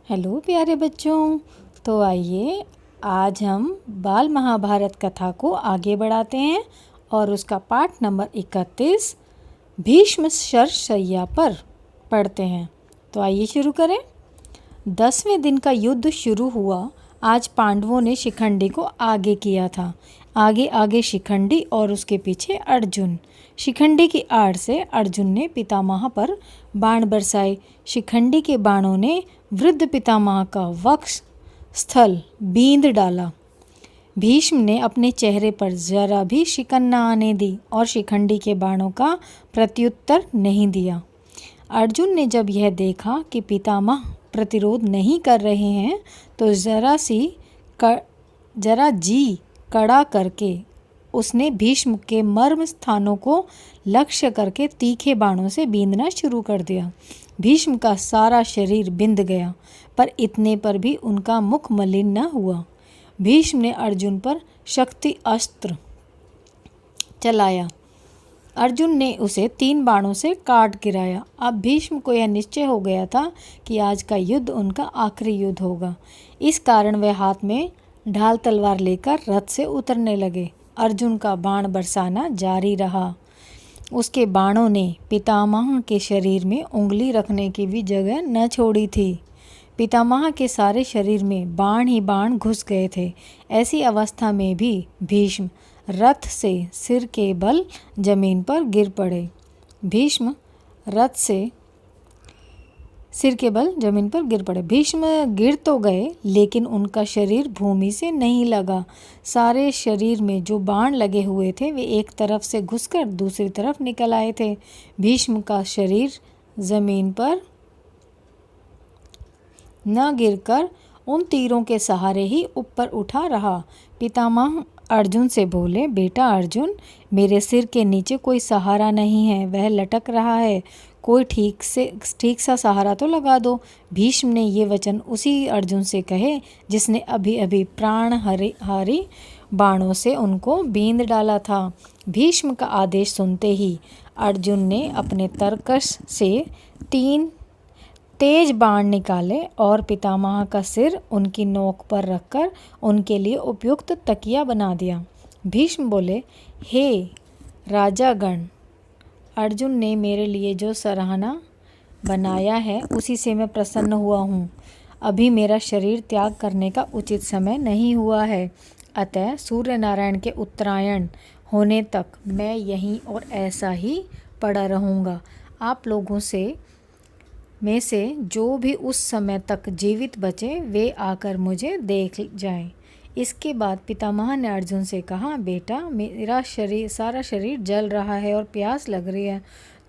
Hello प्यारे बच्चों। तो आइए आज हम बाल महाभारत कथा को आगे बढ़ाते हैं और उसका पाठ नंबर 31 भीष्म शरशय्या पर पढ़ते हैं। तो आइए शुरू करें। 10वें दिन का युद्ध शुरू हुआ। आज पांडवों ने शिखंडी को आगे किया था। आगे आगे शिखंडी और उसके पीछे अर्जुन। शिखंडी की आड़ से अर्जुन ने पितामह पर बाण बरसाए। शिखंडी के बाणों ने वृद्ध पितामह का वक्ष स्थल बींद डाला। भीष्म ने अपने चेहरे पर जरा भी शिकन न आने दी और शिखंडी के बाणों का प्रत्युत्तर नहीं दिया। अर्जुन ने जब यह देखा कि पितामह प्रतिरोध नहीं कर रहे हैं तो जरा जी कड़ा करके उसने भीष्म के मर्म स्थानों को लक्ष्य करके तीखे बाणों से बींधना शुरू कर दिया। भीष्म का सारा शरीर बिंध गया, पर इतने पर भी उनका मुख मलिन न हुआ। भीष्म ने अर्जुन पर शक्ति अस्त्र चलाया। अर्जुन ने उसे 3 बाणों से काट गिराया। अब भीष्म को यह निश्चय हो गया था कि आज का युद्ध उनका आखिरी युद्ध होगा। इस कारण वे हाथ में ढाल तलवार लेकर रथ से उतरने लगे। अर्जुन का बाण बरसाना जारी रहा। उसके बाणों ने पितामह के शरीर में उंगली रखने की भी जगह न छोड़ी थी। पितामह के सारे शरीर में बाण ही बाण घुस गए थे। ऐसी अवस्था में भी भीष्म रथ से सिर के बल जमीन पर गिर पड़े। भीष्म रथ से सिर के बल जमीन पर गिर पड़े। भीष्म गिर तो गए, लेकिन उनका शरीर भूमि से नहीं लगा। सारे शरीर में जो बाण लगे हुए थे वे एक तरफ से घुसकर दूसरी तरफ निकल आए थे। भीष्म का शरीर जमीन पर न गिरकर उन तीरों के सहारे ही ऊपर उठा रहा। पितामह अर्जुन से बोले, बेटा अर्जुन, मेरे सिर के नीचे कोई सहारा नहीं है, वह लटक रहा है। कोई ठीक सा सहारा तो लगा दो। भीष्म ने ये वचन उसी अर्जुन से कहे जिसने अभी अभी प्राणहारी बाणों से उनको बींध डाला था। भीष्म का आदेश सुनते ही अर्जुन ने अपने तरकश से 3 तेज बाण निकाले और पितामह का सिर उनकी नोक पर रखकर उनके लिए उपयुक्त तकिया बना दिया। भीष्म बोले, हे राजागण, अर्जुन ने मेरे लिए जो सराहना बनाया है उसी से मैं प्रसन्न हुआ हूँ। अभी मेरा शरीर त्याग करने का उचित समय नहीं हुआ है, अतः सूर्य नारायण के उत्तरायण होने तक मैं यहीं और ऐसा ही पड़ा रहूँगा। आप लोगों में से जो भी उस समय तक जीवित बचे वे आकर मुझे देख जाएं। इसके बाद पितामह ने अर्जुन से कहा, बेटा मेरा सारा शरीर जल रहा है और प्यास लग रही है,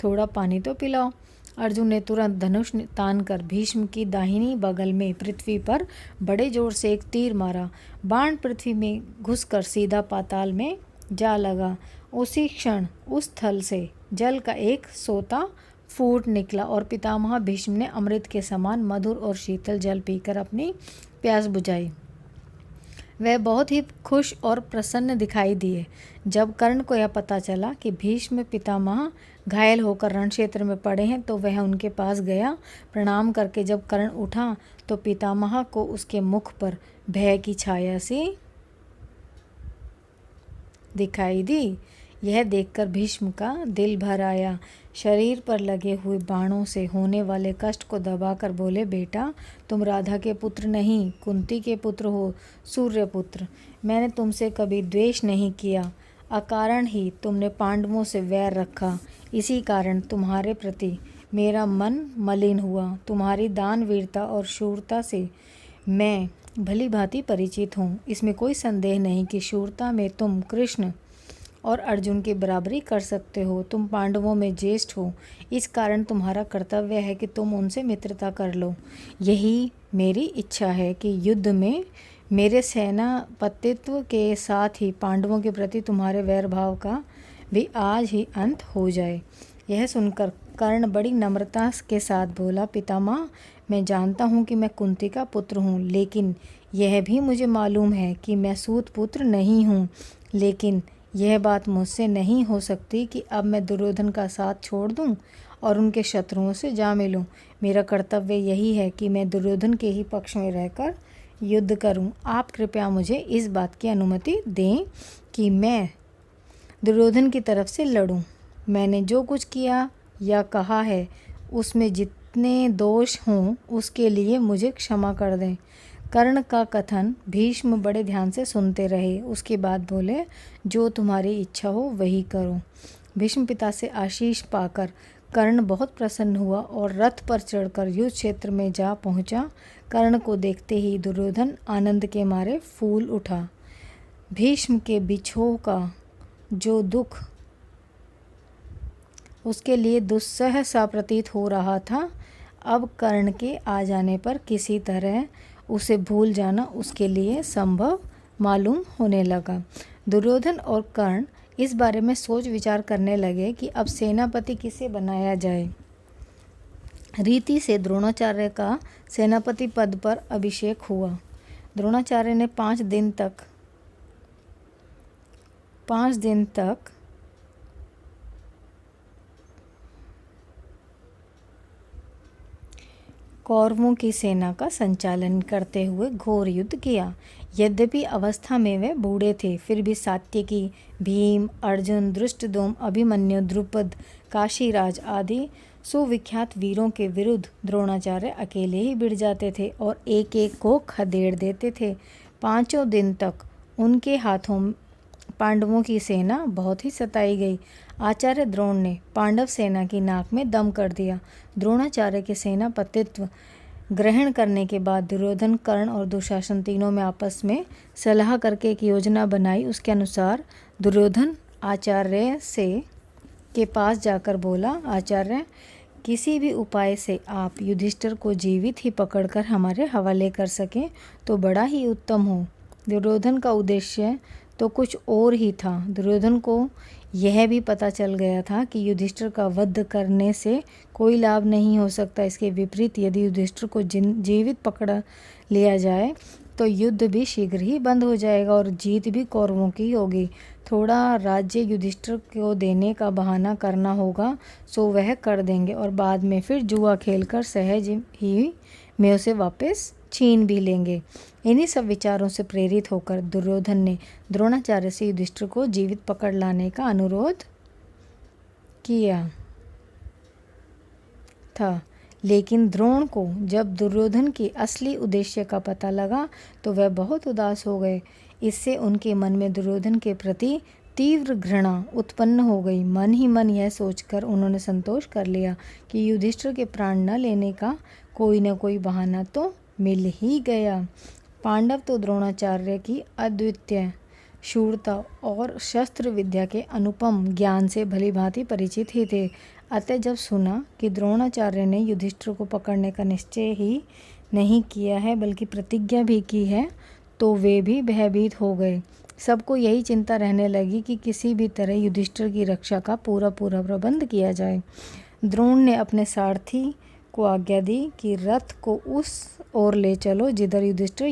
थोड़ा पानी तो पिलाओ। अर्जुन ने तुरंत धनुष तान कर भीष्म की दाहिनी बगल में पृथ्वी पर बड़े जोर से एक तीर मारा। बाण पृथ्वी में घुसकर सीधा पाताल में जा लगा। उसी क्षण उस थल से जल का एक सोता फूट निकला और पितामह भीष्म ने अमृत के समान मधुर और शीतल जल पीकर अपनी प्यास बुझाई। वह बहुत ही खुश और प्रसन्न दिखाई दिए। जब कर्ण को यह पता चला कि भीष्म पितामह घायल होकर रण क्षेत्र में पड़े हैं तो वह उनके पास गया। प्रणाम करके जब कर्ण उठा तो पितामह को उसके मुख पर भय की छाया सी दिखाई दी। यह देखकर भीष्म का दिल भर आया। शरीर पर लगे हुए बाणों से होने वाले कष्ट को दबाकर बोले, बेटा तुम राधा के पुत्र नहीं, कुंती के पुत्र हो, सूर्यपुत्र। मैंने तुमसे कभी द्वेष नहीं किया। अकारण ही तुमने पांडवों से वैर रखा। इसी कारण तुम्हारे प्रति मेरा मन मलिन हुआ। तुम्हारी दानवीरता और शूरता से मैं भली भांति परिचित हूँ। इसमें कोई संदेह नहीं कि शूरता में तुम कृष्ण और अर्जुन की बराबरी कर सकते हो। तुम पांडवों में ज्येष्ठ हो, इस कारण तुम्हारा कर्तव्य है कि तुम उनसे मित्रता कर लो। यही मेरी इच्छा है कि युद्ध में मेरे सेनापतित्व के साथ ही पांडवों के प्रति तुम्हारे वैर भाव का भी आज ही अंत हो जाए। यह सुनकर कर्ण बड़ी नम्रता के साथ बोला, पितामह मैं जानता हूँ कि मैं कुंती का पुत्र हूँ, लेकिन यह भी मुझे मालूम है कि मैं सूत पुत्र नहीं हूँ। लेकिन यह बात मुझसे नहीं हो सकती कि अब मैं दुर्योधन का साथ छोड़ दूं और उनके शत्रुओं से जा मिलूं। मेरा कर्तव्य यही है कि मैं दुर्योधन के ही पक्ष में रहकर युद्ध करूं। आप कृपया मुझे इस बात की अनुमति दें कि मैं दुर्योधन की तरफ से लड़ूं। मैंने जो कुछ किया या कहा है उसमें जितने दोष हों उसके लिए मुझे क्षमा कर दें। कर्ण का कथन भीष्म बड़े ध्यान से सुनते रहे। उसके बाद बोले, जो तुम्हारी इच्छा हो वही करो। भीष्म पिता से आशीष पाकर कर्ण बहुत प्रसन्न हुआ और रथ पर चढ़कर युद्ध क्षेत्र में जा पहुंचा। कर्ण को देखते ही दुर्योधन आनंद के मारे फूल उठा। भीष्म के बिछोह का जो दुख उसके लिए दुस्सह सा प्रतीत हो रहा था, अब कर्ण के आ जाने पर किसी तरह उसे भूल जाना उसके लिए संभव मालूम होने लगा। दुर्योधन और कर्ण इस बारे में सोच विचार करने लगे कि अब सेनापति किसे बनाया जाए। रीति से द्रोणाचार्य का सेनापति पद पर अभिषेक हुआ। द्रोणाचार्य ने 5 दिन तक कौरवों की सेना का संचालन करते हुए घोर युद्ध किया। यद्यपि अवस्था में वे बूढ़े थे, फिर भी सात्यकी, भीम, अर्जुन, धृष्टद्युम्न, अभिमन्यु, द्रुपद, काशीराज आदि सुविख्यात वीरों के विरुद्ध द्रोणाचार्य अकेले ही भिड़ जाते थे और एक एक को खदेड़ देते थे। 5 दिन तक उनके हाथों पांडवों की सेना बहुत ही सताई गई। आचार्य द्रोण ने पांडव सेना की नाक में दम कर दिया। द्रोणाचार्य के सेनापतित्व ग्रहण करने के बाद दुर्योधन, कर्ण और दुशासन तीनों में आपस में सलाह करके एक योजना बनाई। उसके अनुसार दुर्योधन आचार्य के पास जाकर बोला, आचार्य, किसी भी उपाय से आप युधिष्ठिर को जीवित ही पकड़कर हमारे हवाले कर सकें तो बड़ा ही उत्तम हो। दुर्योधन का उद्देश्य तो कुछ और ही था। दुर्योधन को यह भी पता चल गया था कि युधिष्ठिर का वध करने से कोई लाभ नहीं हो सकता। इसके विपरीत यदि युधिष्ठिर को जीवित पकड़ लिया जाए तो युद्ध भी शीघ्र ही बंद हो जाएगा और जीत भी कौरवों की होगी। थोड़ा राज्य युधिष्ठिर को देने का बहाना करना होगा, सो वह कर देंगे और बाद में फिर जुआ खेलकर सहज ही में उसे वापस छीन भी लेंगे। इन्हीं सब विचारों से प्रेरित होकर दुर्योधन ने द्रोणाचार्य से युधिष्ठिर को जीवित पकड़ लाने का अनुरोध किया था। लेकिन द्रोण को जब दुर्योधन के असली उद्देश्य का पता लगा तो वह बहुत उदास हो गए। इससे उनके मन में दुर्योधन के प्रति तीव्र घृणा उत्पन्न हो गई। मन ही मन यह सोचकर उन्होंने संतोष कर लिया कि युधिष्ठिर के प्राण न लेने का कोई न कोई बहाना तो मिल ही गया। पांडव तो द्रोणाचार्य की अद्वितीय शूरता और शस्त्र विद्या के अनुपम ज्ञान से भलीभांति परिचित ही थे। अतः जब सुना कि द्रोणाचार्य ने युधिष्ठिर को पकड़ने का निश्चय ही नहीं किया है बल्कि प्रतिज्ञा भी की है, तो वे भी भयभीत हो गए। सबको यही चिंता रहने लगी कि किसी भी तरह युधिष्ठिर की रक्षा का पूरा प्रबंध किया जाए। द्रोण ने अपने सारथी को आज्ञा दी कि रथ को उस ओर ले चलो जिधर युधिष्ठिर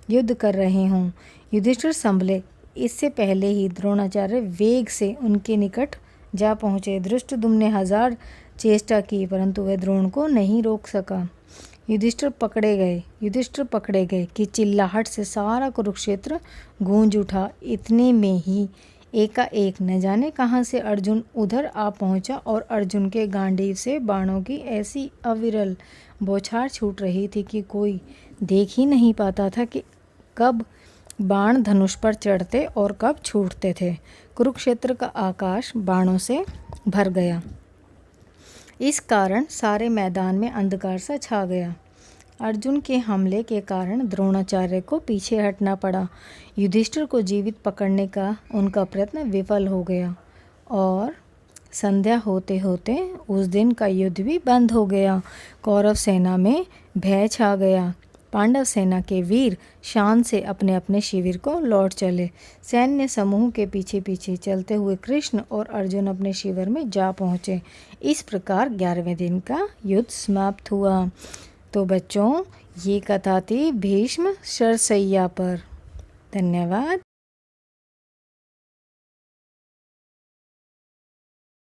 युद्ध कर रहे हों। युधिष्ठिर संभले इससे पहले ही द्रोणाचार्य वेग से उनके निकट जा पहुँचे। धृष्टद्युम्न ने 1000 चेष्टा की परंतु वह द्रोण को नहीं रोक सका। युधिष्ठिर पकड़े गए कि चिल्लाहट से सारा कुरुक्षेत्र गूंज उठा। इतने में ही एकाएक न जाने कहाँ से अर्जुन उधर आ पहुँचा और अर्जुन के गांडीव से बाणों की ऐसी अविरल बौछार छूट रही थी कि कोई देख ही नहीं पाता था कि कब बाण धनुष पर चढ़ते और कब छूटते थे। कुरुक्षेत्र का आकाश बाणों से भर गया। इस कारण सारे मैदान में अंधकार सा छा गया। अर्जुन के हमले के कारण द्रोणाचार्य को पीछे हटना पड़ा। युधिष्ठिर को जीवित पकड़ने का उनका प्रयत्न विफल हो गया और संध्या होते होते उस दिन का युद्ध भी बंद हो गया। कौरव सेना में भय छा गया। पांडव सेना के वीर शान से अपने अपने शिविर को लौट चले। सैन्य समूह के पीछे पीछे चलते हुए कृष्ण और अर्जुन अपने शिविर में जा पहुँचे। इस प्रकार 11वें दिन का युद्ध समाप्त हुआ। तो बच्चों, ये कथा थी भीष्म शरशय्या पर। धन्यवाद।